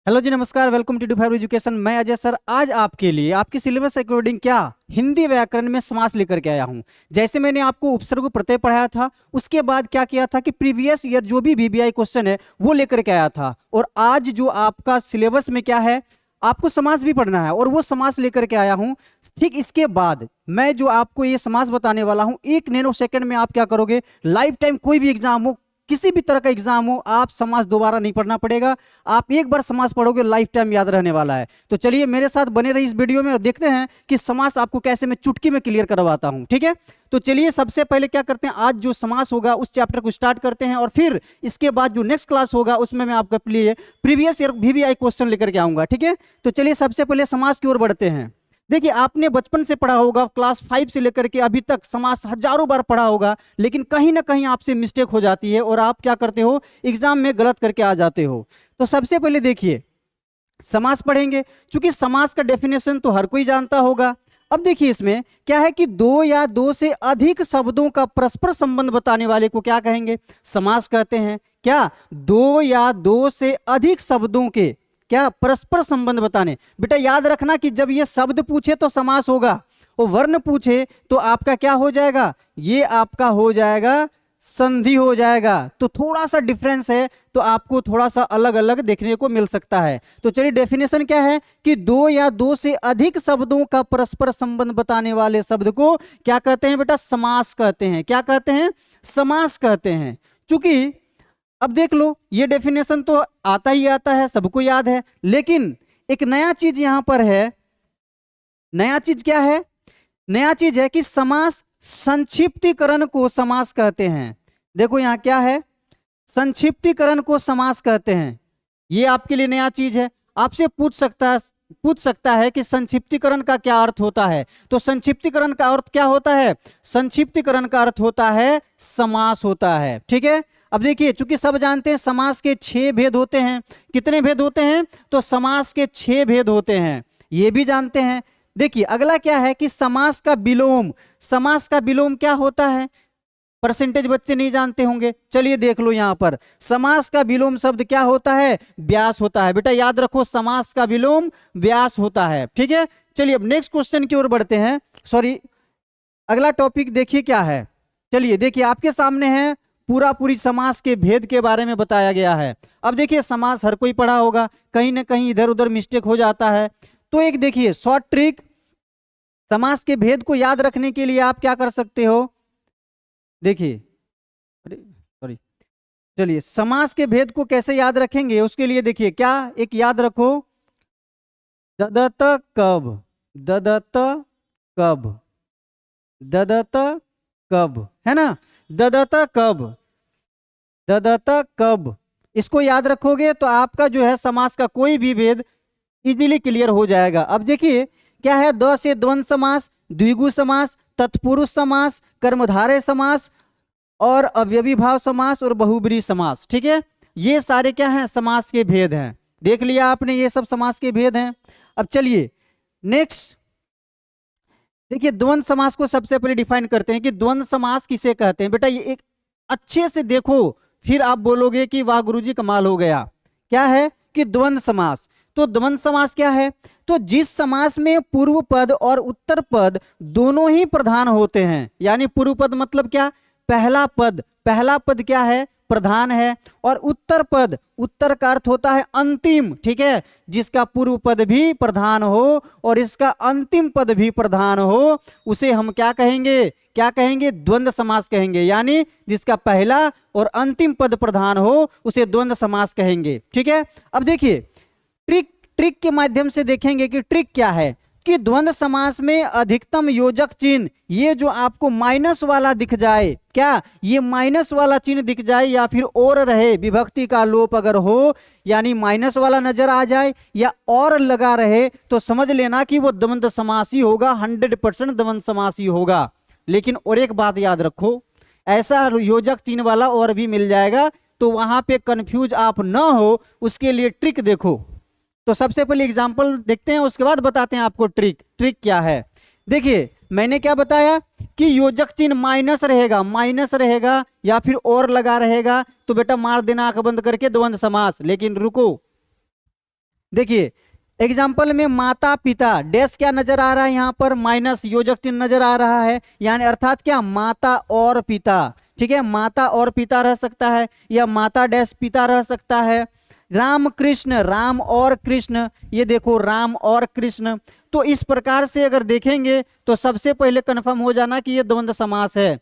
Hello ji, नमस्कार। Welcome to डी5 education. मैं अजय सर आज आपके लिए आपकी सिलेबस अकॉर्डिंग क्या हिंदी व्याकरण में समास लेकर के आया हूं। जैसे मैंने आपको उपसर्ग प्रत्यय पढ़ाया था, उसके बाद क्या किया था कि प्रीवियस ईयर जो भी वीवीआई क्वेश्चन है वो लेकर के आया था। और आज जो आपका सिलेबस में क्या है, आपको समास भी पढ़ना है और वो समास लेकर के आया हूं। ठीक इसके बाद मैं जो आपको ये समास बताने वाला हूं, 1 नैनो सेकंड में आप क्या करोगे, लाइफ टाइम कोई भी एग्जाम हो, किसी भी तरह का एग्जाम हो, आप समास दोबारा नहीं पढ़ना पड़ेगा। आप एक बार समास पढ़ोगे, लाइफ टाइम याद रहने वाला है। तो चलिए मेरे साथ बने रहिए इस वीडियो में और देखते हैं कि समास आपको कैसे मैं चुटकी में क्लियर करवाता हूं। ठीक है, तो चलिए सबसे पहले क्या करते हैं, आज जो समास होगा उस चैप्टर को स्टार्ट करते हैं और फिर इसके बाद जो नेक्स्ट क्लास होगा उसमें मैं आपके लिए प्रीवियस ईयर वीवीआई क्वेश्चन लेकर के आऊंगा। ठीक है, तो चलिए सबसे पहले समास की ओर बढ़ते हैं। देखिए, आपने बचपन से पढ़ा होगा, क्लास 5 से लेकर के अभी तक समास हजारों बार पढ़ा होगा, लेकिन कहीं ना कहीं आपसे मिस्टेक हो जाती है और आप क्या करते हो, एग्जाम में गलत करके आ जाते हो। तो सबसे पहले देखिए, समास पढ़ेंगे। चूंकि समास का डेफिनेशन तो हर कोई जानता होगा। अब देखिए इसमें क्या है कि दो या दो से अधिक शब्दों का परस्पर संबंध बताने वाले को क्या कहेंगे, समास कहते हैं। क्या, दो या दो से अधिक शब्दों के क्या परस्पर संबंध बताने। बेटा याद रखना कि जब ये शब्द पूछे तो समास होगा और वर्ण पूछे तो आपका क्या हो जाएगा, ये आपका हो जाएगा संधि हो जाएगा। तो थोड़ा सा डिफरेंस है, तो आपको थोड़ा सा अलग अलग देखने को मिल सकता है। तो चलिए डेफिनेशन क्या है कि दो या दो से अधिक शब्दों का परस्पर संबंध बताने वाले शब्द को क्या कहते हैं बेटा, समास कहते हैं। क्या कहते हैं, समास कहते हैं। चूंकि अब देख लो, ये डेफिनेशन तो आता ही आता है, सबको याद है, लेकिन एक नया चीज यहां पर है। नया चीज क्या है, नया चीज है कि समास संक्षिप्तीकरण को समास कहते हैं। देखो यहां क्या है, संक्षिप्तीकरण को समास कहते हैं। ये आपके लिए नया चीज है। आपसे पूछ सकता है कि संक्षिप्तीकरण का क्या अर्थ होता है। तो संक्षिप्तीकरण का अर्थ क्या होता है, संक्षिप्तीकरण का अर्थ होता है समास होता है। ठीक है, अब देखिए, चूंकि सब जानते हैं समास के 6 भेद होते हैं। कितने भेद होते हैं, तो समास के 6 भेद होते हैं, ये भी जानते हैं। देखिए अगला क्या है कि समास का विलोम। समास का विलोम क्या होता है, परसेंटेज बच्चे नहीं जानते होंगे। चलिए देख लो, यहां पर समास का विलोम शब्द क्या होता है, व्यास होता है। बेटा याद रखो, समास का विलोम व्यास होता है। ठीक है, चलिए अब नेक्स्ट क्वेश्चन की ओर बढ़ते हैं। सॉरी, अगला टॉपिक देखिए क्या है। चलिए देखिए, आपके सामने है पूरी समास के भेद के बारे में बताया गया है। अब देखिए, समास हर कोई पढ़ा होगा, कहीं ना कहीं इधर उधर मिस्टेक हो जाता है। तो एक देखिए शॉर्ट ट्रिक, समास के भेद को याद रखने के लिए आप क्या कर सकते हो। देखिए, अरे सॉरी, चलिए समास के भेद को कैसे याद रखेंगे उसके लिए देखिए, क्या एक याद रखो, ददत कब, ददत कब, ददत कब, है ना, ददत कब, ददत कब, इसको याद रखोगे तो आपका जो है समास का कोई भी भेद इजीली क्लियर हो जाएगा। अब देखिए क्या है, द से द्वंद्व समास, द्विगु समास, तत्पुरुष समास, कर्मधारय समास और अव्ययीभाव समास और बहुब्रीहि समास। ठीक है, ये सारे क्या हैं, समास के भेद हैं। देख लिया आपने, ये सब समास के भेद हैं। अब चलिए नेक्स्ट देखिए, द्वंद्व समास को सबसे पहले डिफाइन करते हैं कि द्वंद्व समास किसे कहते हैं। बेटा ये एक अच्छे से देखो, फिर आप बोलोगे कि वाह गुरुजी कमाल हो गया। क्या है कि द्वंद्व समास, तो द्वंद्व समास क्या है, तो जिस समास में पूर्व पद और उत्तर पद दोनों ही प्रधान होते हैं। यानी पूर्व पद मतलब क्या, पहला पद, पहला पद क्या है, प्रधान है, और उत्तर पद, उत्तर का अर्थ होता है अंतिम। ठीक है, जिसका पूर्व पद भी प्रधान हो और इसका अंतिम पद भी प्रधान हो, उसे हम क्या कहेंगे, क्या कहेंगे, द्वंद्व समास कहेंगे। यानी जिसका पहला और अंतिम पद प्रधान हो उसे द्वंद्व समास कहेंगे। ठीक है, अब देखिए ट्रिक के माध्यम से देखेंगे कि ट्रिक क्या है, कि द्वंद्व समास में अधिकतम योजक चिन्ह, ये जो आपको माइनस वाला दिख जाए, क्या ये माइनस वाला चिन्ह दिख जाए या फिर और रहे, विभक्ति का लोप अगर हो, यानी माइनस वाला नजर आ जाए या और लगा रहे, तो समझ लेना कि वो द्वंद्व समासी होगा, 100% द्वंद्व समासी होगा। लेकिन और एक बात याद रखो, ऐसा योजक चिन्ह वाला और भी मिल जाएगा, तो वहां पे कंफ्यूज आप ना हो, उसके लिए ट्रिक देखो। तो सबसे पहले एग्जाम्पल देखते हैं, उसके बाद बताते हैं आपको ट्रिक। ट्रिक क्या है, देखिए मैंने क्या बताया कि योजक चिन्ह माइनस रहेगा, माइनस रहेगा या फिर और लगा रहेगा, तो बेटा मार देना आंख बंद करके द्वंद्व समास। लेकिन रुको, देखिए एग्जाम्पल में माता पिता, डैश क्या नजर आ रहा है यहाँ पर, माइनस योजक चिन्ह नजर आ रहा है, यानी अर्थात क्या, माता और पिता। ठीक है, माता और पिता रह सकता है, या माता डैश पिता रह सकता है। राम कृष्ण, राम और कृष्ण, ये देखो राम और कृष्ण। तो इस प्रकार से अगर देखेंगे तो सबसे पहले कंफर्म हो जाना कि ये द्वंद्व समास है।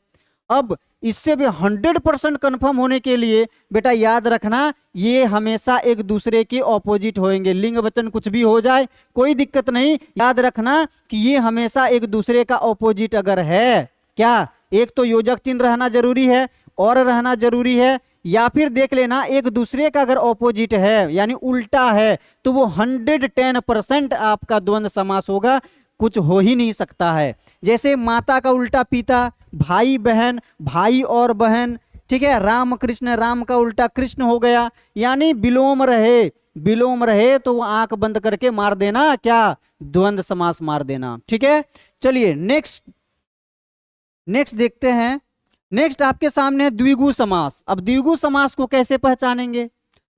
अब इससे भी 100% कंफर्म होने के लिए बेटा याद रखना, ये हमेशा एक दूसरे के ऑपोजिट होंगे। लिंग वचन कुछ भी हो जाए कोई दिक्कत नहीं, याद रखना कि ये हमेशा एक दूसरे का ऑपोजिट अगर है, क्या एक तो योजक चिन्ह रहना जरूरी है और रहना जरूरी है, या फिर देख लेना एक दूसरे का अगर ऑपोजिट है यानी उल्टा है, तो वो 110% आपका द्वंद्व समास होगा, कुछ हो ही नहीं सकता है। जैसे माता का उल्टा पिता, भाई बहन, भाई और बहन। ठीक है, राम कृष्ण, राम का उल्टा कृष्ण हो गया, यानी विलोम रहे, विलोम रहे तो आंख बंद करके मार देना, क्या, द्वंद्व समास मार देना। ठीक है, चलिए नेक्स्ट देखते हैं। नेक्स्ट आपके सामने है द्विगु समास। अब द्विगु समास को कैसे पहचानेंगे,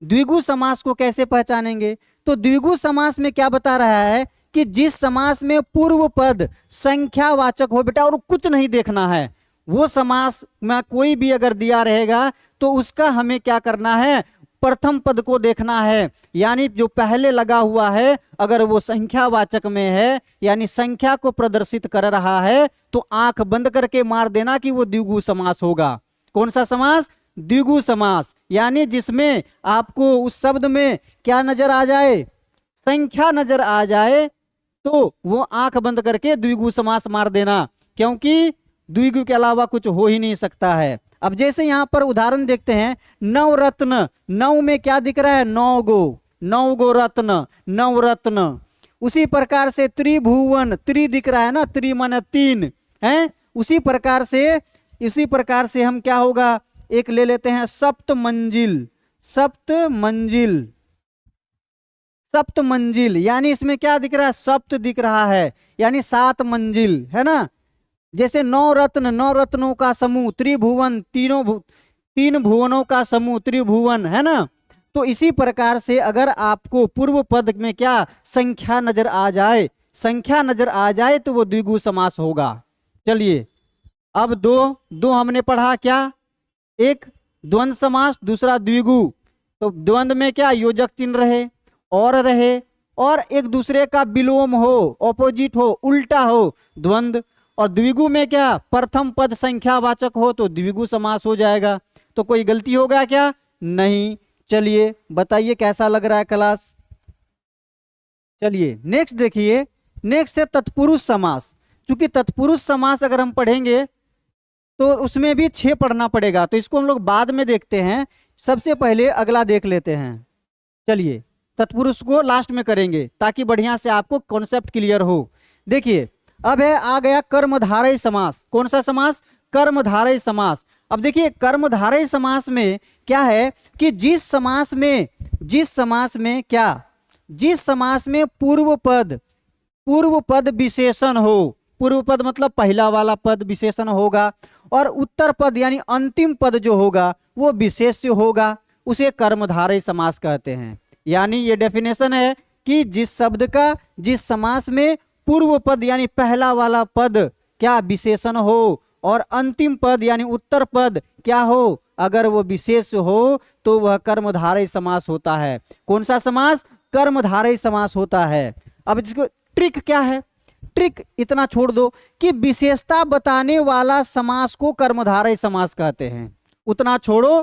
द्विगु समास को कैसे पहचानेंगे, तो द्विगु समास में क्या बता रहा है कि जिस समास में पूर्व पद संख्यावाचक हो बेटा, और कुछ नहीं देखना है, वो समास में कोई भी अगर दिया रहेगा तो उसका हमें क्या करना है, प्रथम पद को देखना है, यानी जो पहले लगा हुआ है अगर वो संख्यावाचक में है यानी संख्या को प्रदर्शित कर रहा है, तो आंख बंद करके मार देना कि वो द्विगु समास होगा। कौन सा समास, द्विगु समास, यानी जिसमें आपको उस शब्द में क्या नजर आ जाए, संख्या नजर आ जाए, तो वो आंख बंद करके द्विगु समास मार देना, क्योंकि द्विगु के अलावा कुछ हो ही नहीं सकता है। अब जैसे यहां पर उदाहरण देखते हैं, नवरत्न, नव में क्या दिख रहा है, 9 गो रत्न, नवरत्न। उसी प्रकार से त्रिभुवन, त्रि दिख रहा है ना, त्रि माने 3 है। उसी प्रकार से हम क्या होगा, एक ले लेते हैं सप्त मंजिल, सप्त मंजिल, सप्त मंजिल, यानी इसमें क्या दिख रहा है, सप्त दिख रहा है, यानी 7 मंजिल है ना। जैसे 9 रत्न, 9 रत्नों का समूह, त्रिभुवन, 3 भुवनों का समूह, त्रिभुवन है ना। तो इसी प्रकार से अगर आपको पूर्व पद में क्या संख्या नजर आ जाए, संख्या नजर आ जाए तो वो द्विगु समास होगा। चलिए अब दो हमने पढ़ा, क्या, एक द्वंद्व समास, दूसरा द्विगु। तो द्वंद्व में क्या योजक चिन्ह रहे और एक दूसरे का विलोम हो, ऑपोजिट हो, उल्टा हो, द्वंद्व। और द्विगु में क्या, प्रथम पद संख्यावाचक हो तो द्विगु समास हो जाएगा। तो कोई गलती होगा क्या, नहीं। चलिए बताइए कैसा लग रहा है क्लास। चलिए नेक्स्ट देखिए, नेक्स्ट है तत्पुरुष समास। क्योंकि तत्पुरुष समास अगर हम पढ़ेंगे तो उसमें भी 6 पढ़ना पड़ेगा, तो इसको हम लोग बाद में देखते हैं, सबसे पहले अगला देख लेते हैं। चलिए तत्पुरुष को लास्ट में करेंगे ताकि बढ़िया से आपको कॉन्सेप्ट क्लियर हो। देखिए अब है आ गया कर्मधारय समास। कौन सा समास, कर्मधारय समास। अब देखिए कर्मधारय समास में क्या है कि जिस समास में पूर्व पद विशेषण हो, पूर्व पद मतलब पहला वाला पद विशेषण होगा, और उत्तर पद यानी अंतिम पद जो होगा वो विशेष्य होगा, उसे कर्मधारय समास कहते हैं। यानी ये डेफिनेशन है कि जिस समास में पूर्व पद यानी पहला वाला पद क्या विशेषण हो और अंतिम पद यानी उत्तर पद क्या हो, अगर वो विशेष हो तो वह कर्मधारय समास होता है। कौन सा समास, कर्मधारय समास होता है। अब इसको ट्रिक क्या है, ट्रिक इतना छोड़ दो कि विशेषता बताने वाला समास को कर्मधारय समास कहते हैं, उतना छोड़ो,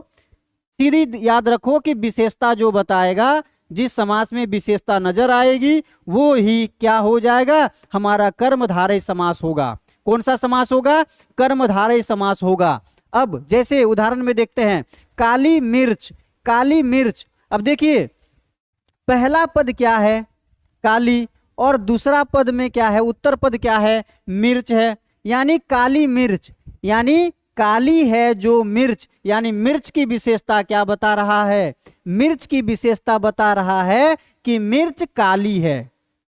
सीधी याद रखो कि विशेषता जो बताएगा, जिस समास में विशेषता नजर आएगी वो ही क्या हो जाएगा, हमारा कर्मधारय समास होगा। कौन सा समास होगा, कर्मधारय समास होगा। अब जैसे उदाहरण में देखते हैं, काली मिर्च, काली मिर्च। अब देखिए पहला पद क्या है, काली, और दूसरा पद में क्या है, उत्तर पद क्या है, मिर्च है। यानी काली मिर्च, यानी काली है जो मिर्च, यानी मिर्च की विशेषता क्या बता रहा है, मिर्च की विशेषता बता रहा है कि मिर्च काली है।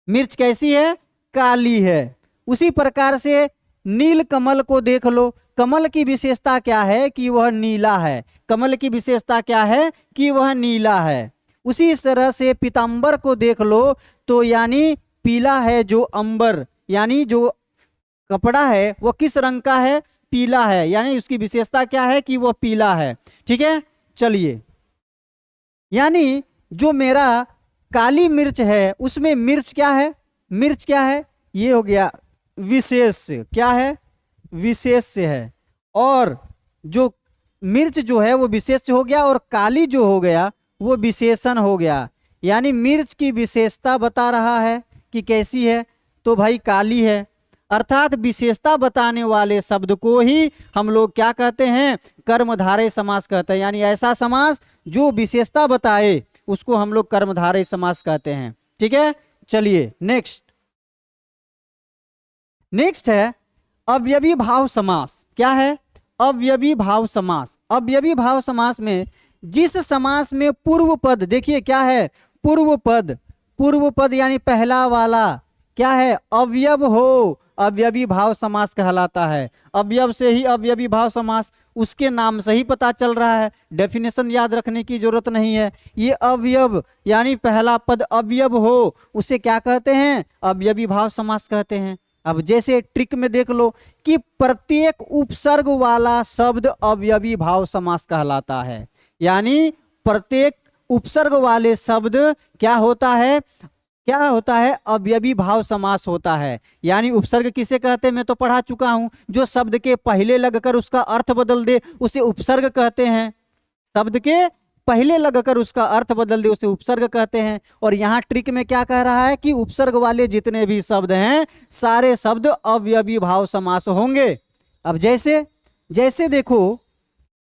मिर्च कैसी है, काली है। उसी प्रकार से नील कमल को देख लो, कमल की विशेषता क्या है कि वह नीला है, कमल की विशेषता क्या है कि वह नीला है। उसी तरह से पीतांबर को देख लो तो यानी पीला है, जो अंबर यानी जो कपड़ा है वो किस रंग का है, पीला है, यानी उसकी विशेषता क्या है कि वो पीला है। ठीक है, चलिए, यानी जो मेरा काली मिर्च है उसमें मिर्च क्या है, मिर्च क्या है, ये हो गया विशेष, क्या है, विशेष है। और जो मिर्च जो है वो विशेष हो गया और काली जो हो गया वो विशेषण हो गया। यानी मिर्च की विशेषता बता रहा है कि कैसी है, तो भाई काली है। अर्थात विशेषता बताने वाले शब्द को ही हम लोग क्या कहते हैं, कर्मधारय समास कहते हैं। यानी ऐसा समास जो विशेषता बताए उसको हम लोग कर्मधारय समास कहते हैं। ठीक है, चलिए नेक्स्ट है अवयवी भाव समास। क्या है, अवयवी भाव समास। अवयवी भाव समास में जिस समास में पूर्व पद, देखिए क्या है, पूर्व पद, पूर्व पद यानी पहला वाला क्या है, अवयव हो, अवयवी भाव समास कहलाता है। अवयव से ही अवयवी भाव समास, उसके नाम से ही पता चल रहा है, डेफिनेशन याद रखने की जरूरत नहीं है। ये अवयव यानी पहला पद अवयव हो, उसे क्या कहते हैं, अवयवी भाव समास कहते हैं। अब जैसे ट्रिक में देख लो कि प्रत्येक उपसर्ग वाला शब्द अवयवी भाव समास कहलाता है। यानी प्रत्येक उपसर्ग वाले शब्द क्या होता है, क्या होता है, अवयवी भाव समास होता है। यानी उपसर्ग किसे कहते हैं, मैं तो पढ़ा चुका हूं, जो शब्द के पहले लगकर उसका अर्थ बदल दे उसे उपसर्ग कहते हैं। शब्द के पहले लगकर उसका अर्थ बदल दे उसे उपसर्ग कहते हैं। और यहाँ ट्रिक में क्या कह रहा है कि उपसर्ग वाले जितने भी शब्द हैं सारे शब्द अवयवी भाव समास होंगे। अब जैसे जैसे देखो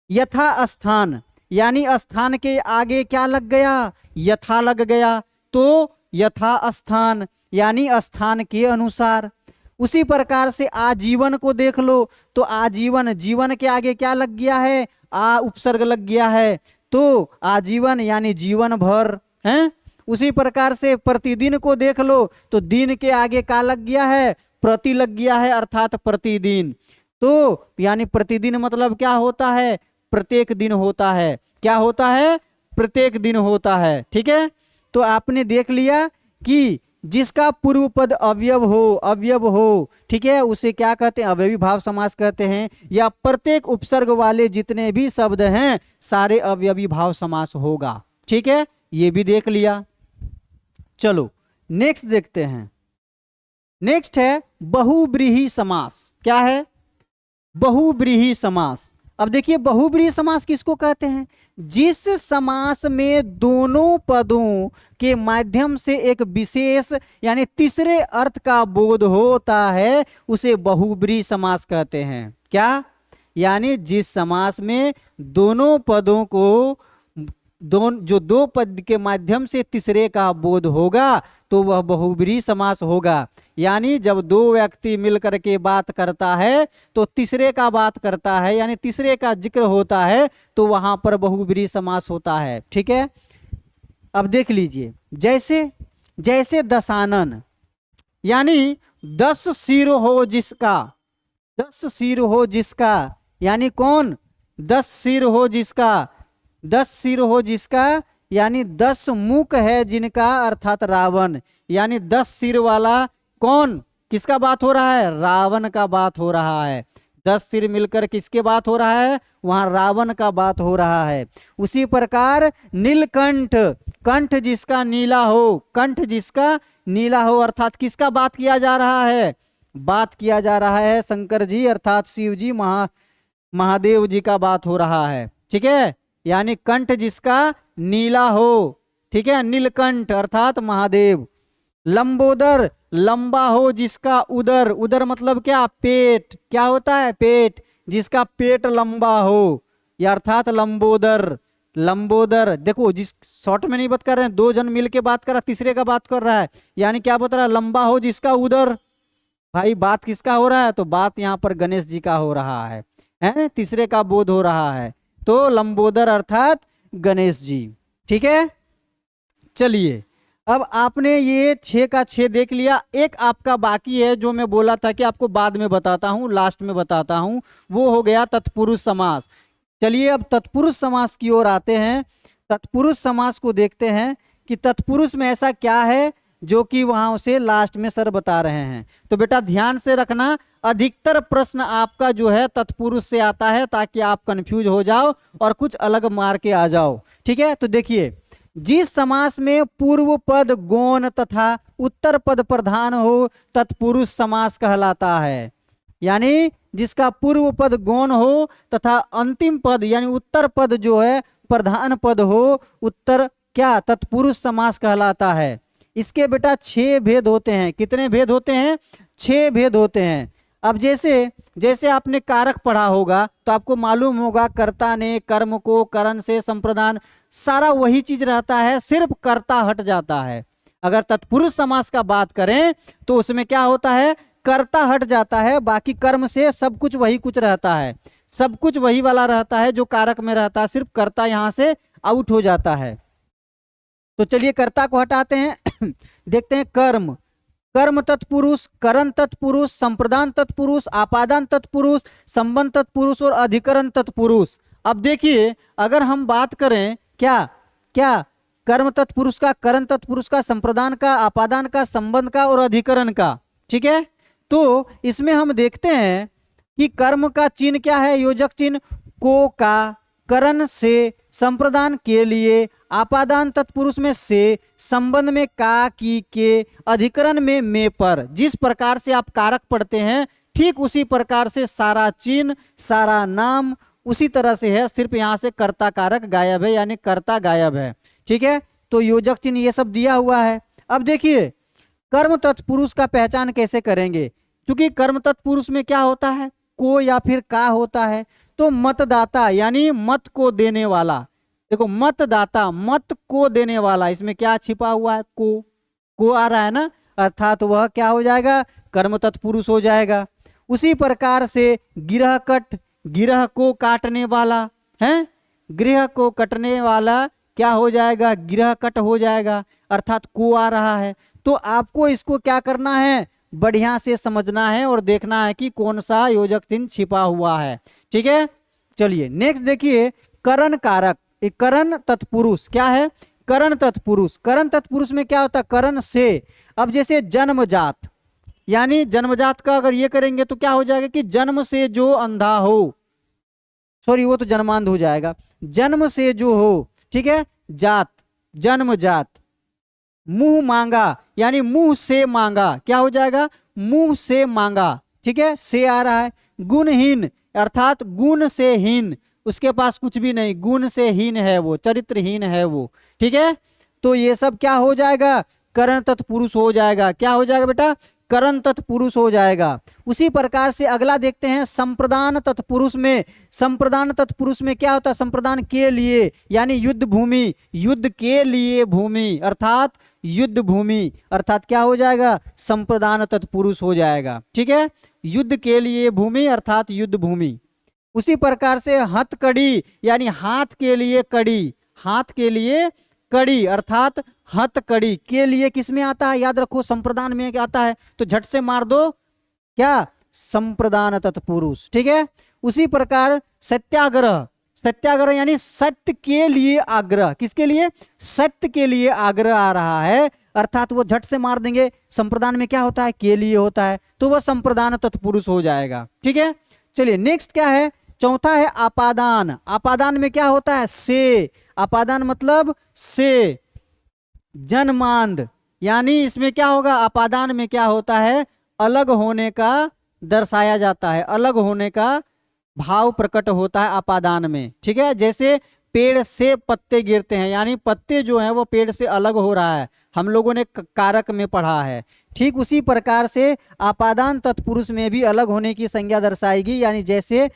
यथा स्थान, यानी स्थान के आगे क्या लग गया, यथा लग गया, तो यथा स्थान यानी स्थान के अनुसार। उसी प्रकार से आजीवन को देख लो तो आजीवन, जीवन के आगे क्या लग गया है, आ उपसर्ग लग गया है, तो आजीवन यानी जीवन भर है। उसी प्रकार से प्रतिदिन को देख लो तो दिन के आगे क्या लग गया है, प्रति लग गया है, अर्थात प्रतिदिन। तो यानी प्रतिदिन मतलब क्या होता है, प्रत्येक दिन होता है। क्या होता है, प्रत्येक दिन होता है। ठीक है, तो आपने देख लिया कि जिसका पूर्व पद अवयव हो, अवयव हो, ठीक है, उसे क्या कहते हैं, अवयवी भाव समास कहते हैं। या प्रत्येक उपसर्ग वाले जितने भी शब्द हैं सारे अवयवी भाव समास होगा। ठीक है, ये भी देख लिया। चलो नेक्स्ट देखते हैं। नेक्स्ट है बहुव्रीहि समास। क्या है, बहुव्रीहि समास। अब देखिए बहुव्रीहि समास किसको कहते हैं, जिस समास में दोनों पदों के माध्यम से एक विशेष यानी तीसरे अर्थ का बोध होता है उसे बहुव्रीहि समास कहते हैं। क्या, यानी जिस समास में दोनों पदों को जो दो पद के माध्यम से तीसरे का बोध होगा तो वह बहुव्रीहि समास होगा। यानी जब दो व्यक्ति मिलकर के बात करता है तो तीसरे का बात करता है, यानी तीसरे का जिक्र होता है, तो वहां पर बहुव्रीहि समास होता है। ठीक है, अब देख लीजिए जैसे जैसे दशानन, यानी 10 सिर हो जिसका, 10 सिर हो जिसका, यानी कौन, 10 सिर हो जिसका, 10 सिर हो जिसका, यानी 10 मुख है जिनका, अर्थात रावण। यानी 10 सिर वाला कौन, किसका बात हो रहा है, रावण का बात हो रहा है। 10 सिर मिलकर किसके बात हो रहा है, वहां रावण का बात हो रहा है। उसी प्रकार नीलकंठ, कंठ जिसका नीला हो, कंठ जिसका नीला हो, अर्थात किसका बात किया जा रहा है, बात किया जा रहा है शंकर जी अर्थात शिव जी, महादेव जी का बात हो रहा है। ठीक है, यानी कंठ जिसका नीला हो, ठीक है, नीलकंठ अर्थात महादेव। लंबोदर, लंबा हो जिसका उदर, उदर मतलब क्या, पेट, क्या होता है, पेट, जिसका पेट लंबा हो, या अर्थात लंबोदर। लंबोदर देखो, जिस शॉर्ट में नहीं बात कर रहे हैं, दो जन मिल के बात कर रहा है, तीसरे का बात कर रहा है, यानी क्या बता रहा है, लंबा हो जिसका उदर। भाई बात किसका हो रहा है, तो बात यहाँ पर गणेश जी का हो रहा है, तीसरे का बोध हो रहा है, तो लंबोदर अर्थात गणेश जी। ठीक है, चलिए अब आपने ये 6 का 6 देख लिया। एक आपका बाकी है जो मैं बोला था कि आपको बाद में बताता हूं, लास्ट में बताता हूं, वो हो गया तत्पुरुष समास। चलिए अब तत्पुरुष समास की ओर आते हैं। तत्पुरुष समास को देखते हैं कि तत्पुरुष में ऐसा क्या है जो कि वहां उसे लास्ट में सर बता रहे हैं। तो बेटा ध्यान से रखना, अधिकतर प्रश्न आपका जो है तत्पुरुष से आता है, ताकि आप कंफ्यूज हो जाओ और कुछ अलग मार के आ जाओ। ठीक है, तो देखिए, जिस समास में पूर्व पद गौण तथा उत्तर पद प्रधान हो तत्पुरुष समास कहलाता है। यानी जिसका पूर्व पद गौण हो तथा अंतिम पद यानी उत्तर पद जो है प्रधान पद हो, उत्तर क्या तत्पुरुष समास कहलाता है। इसके बेटा 6 भेद होते हैं। कितने भेद होते हैं? 6 भेद होते हैं। अब जैसे जैसे आपने कारक पढ़ा होगा तो आपको मालूम होगा कर्ता ने कर्म को करण से संप्रदान, सारा वही चीज रहता है, सिर्फ कर्ता हट जाता है। अगर तत्पुरुष समास का बात करें तो उसमें क्या होता है? कर्ता हट जाता है, बाकी कर्म से सब कुछ वही कुछ रहता है, सब कुछ वही वाला रहता है जो कारक में रहता है, सिर्फ कर्ता यहां से आउट हो जाता है। तो चलिए कर्ता को हटाते हैं। देखते हैं कर्म, कर्म तत्पुरुष, करण तत्पुरुष, संप्रदान तत्पुरुष, आपादान तत्पुरुष, संबंध तत्पुरुष और अधिकरण तत्पुरुष। अब देखिए, अगर हम बात करें क्या क्या कर्म तत्पुरुष का, करण तत्पुरुष का, संप्रदान का, आपादान का, संबंध का और अधिकरण का, ठीक है, तो इसमें हम देखते हैं कि कर्म का चिन्ह क्या है? योजक चिन्ह को का, करण से, संप्रदान के लिए, आपादान तत्पुरुष में से, संबंध में का, की, के, अधिकरण में पर। जिस प्रकार से आप कारक पढ़ते हैं ठीक उसी प्रकार से सारा चिन्ह, सारा नाम उसी तरह से है, सिर्फ यहाँ से कर्ता कारक गायब है, यानी कर्ता गायब है। ठीक है, तो योजक चिन्ह ये सब दिया हुआ है। अब देखिए कर्म तत्पुरुष का पहचान कैसे करेंगे? क्योंकि कर्म तत्पुरुष में क्या होता है? को या फिर का होता है। तो मतदाता यानी मत को देने वाला, देखो मतदाता मत को देने वाला, इसमें क्या छिपा हुआ है? को आ रहा है ना, अर्थात वह क्या हो जाएगा? कर्म तत्पुरुष हो जाएगा। उसी प्रकार से गिरह कट, गिरह को काटने वाला है, गृह को कटने वाला क्या हो जाएगा? गिरह कट हो जाएगा, अर्थात को आ रहा है। तो आपको इसको क्या करना है? बढ़िया से समझना है और देखना है कि कौन सा योजक चिन्ह छिपा हुआ है। ठीक है, चलिए नेक्स्ट देखिए, करण कारक, करण तत्पुरुष क्या है? करण तत्पुरुष। करण तत्पुरुष में क्या होता है? करण से। अब जैसे जन्मजात, यानी जन्मजात का अगर ये करेंगे तो क्या हो जाएगा कि जन्म से जो अंधा हो, सॉरी वो तो जन्मांध हो जाएगा, जन्म से जो हो, ठीक है, जात, जन्मजात। मुंह मांगा यानी मुंह से मांगा, क्या हो जाएगा? मुंह से मांगा। ठीक है, से आ रहा है। गुणहीन अर्थात गुण से हीन, उसके पास कुछ भी नहीं, गुण से हीन है वो, चरित्रहीन है वो। ठीक है, तो ये सब क्या हो जाएगा? करण तत्पुरुष हो जाएगा। क्या हो जाएगा बेटा? करण तत्पुरुष हो जाएगा। उसी प्रकार से अगला देखते हैं संप्रदान तत्पुरुष में। संप्रदान तत्पुरुष में क्या होता है? संप्रदान के लिए यानी युद्ध भूमि, युद्ध के लिए भूमि अर्थात युद्ध भूमि, अर्थात क्या हो जाएगा? संप्रदान तत्पुरुष हो जाएगा। ठीक है, युद्ध के लिए भूमि अर्थात युद्ध भूमि। उसी प्रकार से हथकड़ी यानी हाथ के लिए कड़ी, हाथ के लिए कड़ी अर्थात हथकड़ी। के लिए किस में आता है? याद रखो संप्रदान में आता है, तो झट से मार दो क्या? संप्रदान तत्पुरुष। ठीक है, उसी प्रकार सत्याग्रह, सत्याग्रह यानी सत्य के लिए आग्रह, किसके लिए? सत्य के लिए आग्रह आ रहा है, अर्थात वो झट से मार देंगे। संप्रदान में क्या होता है? के लिए होता है, तो वह संप्रदान तत्पुरुष हो जाएगा। ठीक है, चलिए नेक्स्ट क्या है? चौथा है आपादान। आपादान में क्या होता है? से। आपादान मतलब से। जन्मांध यानी इसमें क्या होगा? आपादान में क्या होता है? अलग होने का दर्शाया जाता है, अलग होने का भाव प्रकट होता है आपादान में। ठीक है, जैसे पेड़ से पत्ते गिरते हैं, यानी पत्ते जो हैं वो पेड़ से अलग हो रहा है, हम लोगों ने कारक में पढ़ा है। ठीक उसी प्रकार से आपादान तत्पुरुष में भी अलग होने की संज्ञा दर्शाएगी, यानी जैसे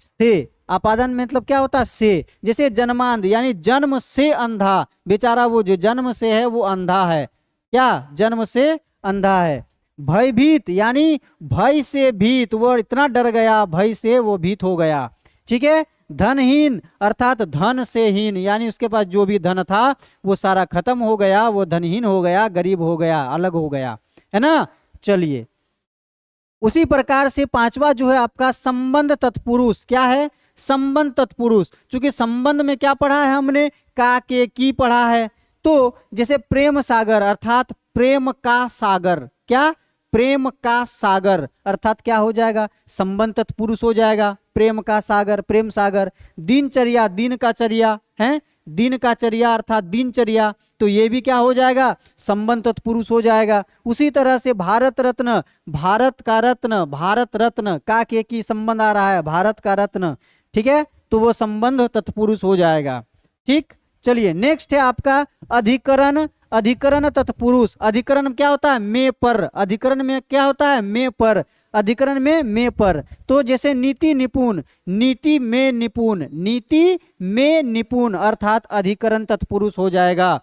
से। आपादान मतलब क्या होता है? से। जैसे जन्मांध यानी जन्म से अंधा, बेचारा वो जो जन्म से है वो अंधा है, क्या? जन्म से अंधा है। भयभीत यानी भय से भीत, वो इतना डर गया, भय से वो भीत हो गया। ठीक है, धनहीन अर्थात धन से हीन, यानी उसके पास जो भी धन था वो सारा खत्म हो गया, वो धनहीन हो गया, गरीब हो गया, अलग हो गया, है ना। चलिए उसी प्रकार से पांचवा जो है आपका संबंध तत्पुरुष। क्या है? संबंध तत्पुरुष। क्योंकि संबंध में क्या पढ़ा है हमने? का के की पढ़ा है। तो जैसे प्रेम सागर अर्थात प्रेम का सागर, क्या प्रेम का सागर अर्थात क्या हो जाएगा, संबंध तत्पुरुष हो जाएगा, प्रेम का सागर, प्रेम सागर। दिनचर्या, दिन का चर्या है, दिन का चर्या अर्थात दिनचर्या, तो ये भी क्या हो जाएगा, संबंध तत्पुरुष हो जाएगा। उसी तरह से भारत रत्न, भारत का रत्न, भारत रत्न का के की संबंध आ रहा है, भारत का रत्न, ठीक है, तो वो संबंध तत्पुरुष हो जाएगा। ठीक, चलिए नेक्स्ट है आपका अधिकरण, अधिकरण तत्पुरुष। अधिकरण क्या होता है, में पर, अधिकरण में क्या होता है, में पर, अधिकरण में पर। तो जैसे नीति निपुण, नीति में निपुण, नीति में निपुण अर्थात अधिकरण तत्पुरुष हो जाएगा,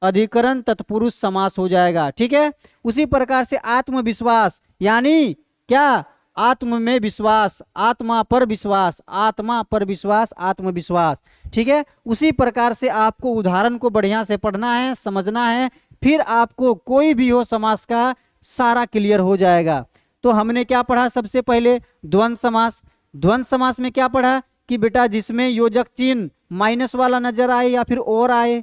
अधिकरण तत्पुरुष समास हो जाएगा। ठीक है, उसी प्रकार से आत्मविश्वास, यानी क्या, आत्म में विश्वास, आत्मा पर विश्वास, आत्मा पर विश्वास, आत्मविश्वास। ठीक है, उसी प्रकार से आपको उदाहरण को बढ़िया से पढ़ना है, समझना है, फिर आपको कोई भी हो समास का सारा क्लियर हो जाएगा। तो हमने क्या पढ़ा, सबसे पहले द्वंद्व समास। द्वंद्व समास में क्या पढ़ा कि बेटा जिसमें योजक चिन्ह माइनस वाला नजर आए या फिर और आए।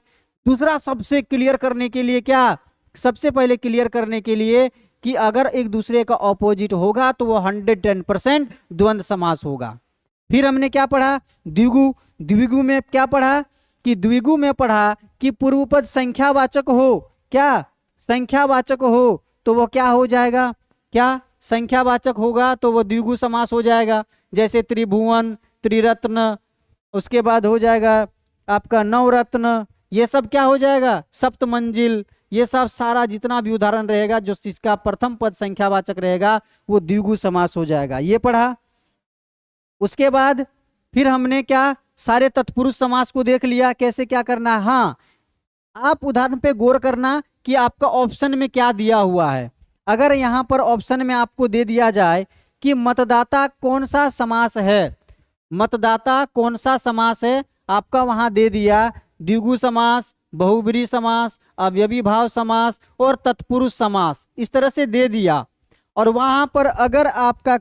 दूसरा सबसे क्लियर करने के लिए क्या, सबसे पहले क्लियर करने के लिए कि अगर एक दूसरे का ऑपोजिट होगा तो वो 110% द्वंद्व समास होगा। फिर हमने क्या पढ़ा, द्विगु। द्विगु में क्या पढ़ा कि द्विगु में पढ़ा कि पूर्वपद संख्यावाचक हो, क्या संख्यावाचक हो तो वो क्या हो जाएगा, क्या संख्यावाचक होगा तो वो द्विगु समास हो जाएगा। जैसे त्रिभुवन, त्रिरत्न, उसके बाद हो जाएगा आपका नवरत्न, ये सब क्या हो जाएगा, सप्तमंजिल, ये सब सारा जितना भी उदाहरण रहेगा जो जिसका प्रथम पद संख्यावाचक रहेगा वो द्विगु समास हो जाएगा, ये पढ़ा। उसके बाद फिर हमने क्या, सारे तत्पुरुष समास को देख लिया, कैसे क्या करना है। हाँ, आप उदाहरण पे गौर करना कि आपका ऑप्शन में क्या दिया हुआ है। अगर यहाँ पर ऑप्शन में आपको दे दिया जाए कि मतदाता कौन सा समास है, मतदाता कौन सा समास है, आपका वहां दे दिया द्विगु समास, बहुब्रीहि समास, अवयवी भाव समास और तत्पुरुष समास, इस तरह से दे दिया। और वहां पर अगर आपका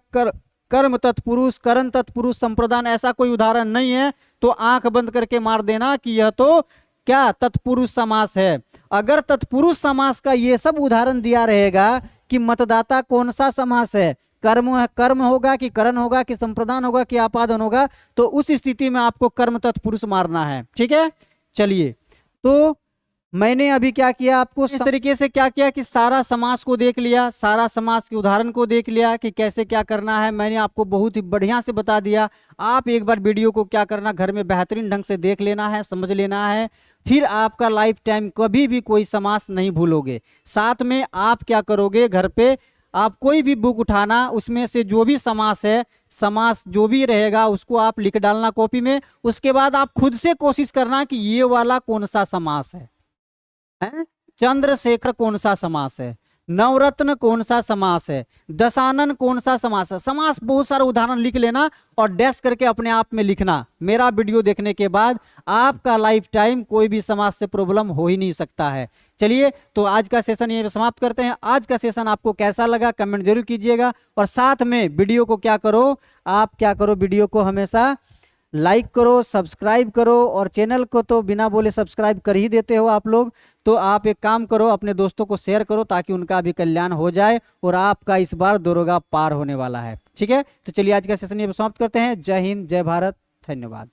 कर्म तत्पुरुष, करण तत्पुरुष, संप्रदान ऐसा कोई उदाहरण नहीं है तो आंख बंद करके मार देना कि यह तो क्या तत्पुरुष समास है। अगर तत्पुरुष समास का ये सब उदाहरण दिया रहेगा कि मतदाता कौन सा समास है, कर्म होगा कि करण होगा कि संप्रदान होगा कि आपादन होगा, तो उस स्थिति में आपको कर्म तत्पुरुष मारना है। ठीक है, चलिए, तो मैंने अभी क्या किया, आपको इस तरीके से क्या किया कि सारा समास को देख लिया, सारा समास के उदाहरण को देख लिया कि कैसे क्या करना है, मैंने आपको बहुत ही बढ़िया से बता दिया। आप एक बार वीडियो को क्या करना, घर में बेहतरीन ढंग से देख लेना है, समझ लेना है, फिर आपका लाइफ टाइम कभी भी कोई समास नहीं भूलोगे। साथ में आप क्या करोगे, घर पे आप कोई भी बुक उठाना, उसमें से जो भी समास है, समास जो भी रहेगा उसको आप लिख डालना कॉपी में। उसके बाद आप खुद से कोशिश करना कि ये वाला कौन सा समास है, चंद्रशेखर कौन सा समास है, नवरत्न कौन सा समास है, दशानन कौन सा समास है। समास बहुत सारा उदाहरण लिख लेना और डैश करके अपने आप में लिखना। मेरा वीडियो देखने के बाद आपका लाइफ टाइम कोई भी समास से प्रॉब्लम हो ही नहीं सकता है। चलिए, तो आज का सेशन ये समाप्त करते हैं। आज का सेशन आपको कैसा लगा कमेंट जरूर कीजिएगा, और साथ में वीडियो को क्या करो, आप क्या करो, वीडियो को हमेशा लाइक करो, सब्सक्राइब करो, और चैनल को तो बिना बोले सब्सक्राइब कर ही देते हो आप लोग। तो आप एक काम करो, अपने दोस्तों को शेयर करो ताकि उनका भी कल्याण हो जाए, और आपका इस बार दरोगा पार होने वाला है। ठीक है, तो चलिए आज का सेशन ये समाप्त करते हैं। जय हिंद, जय भारत, धन्यवाद।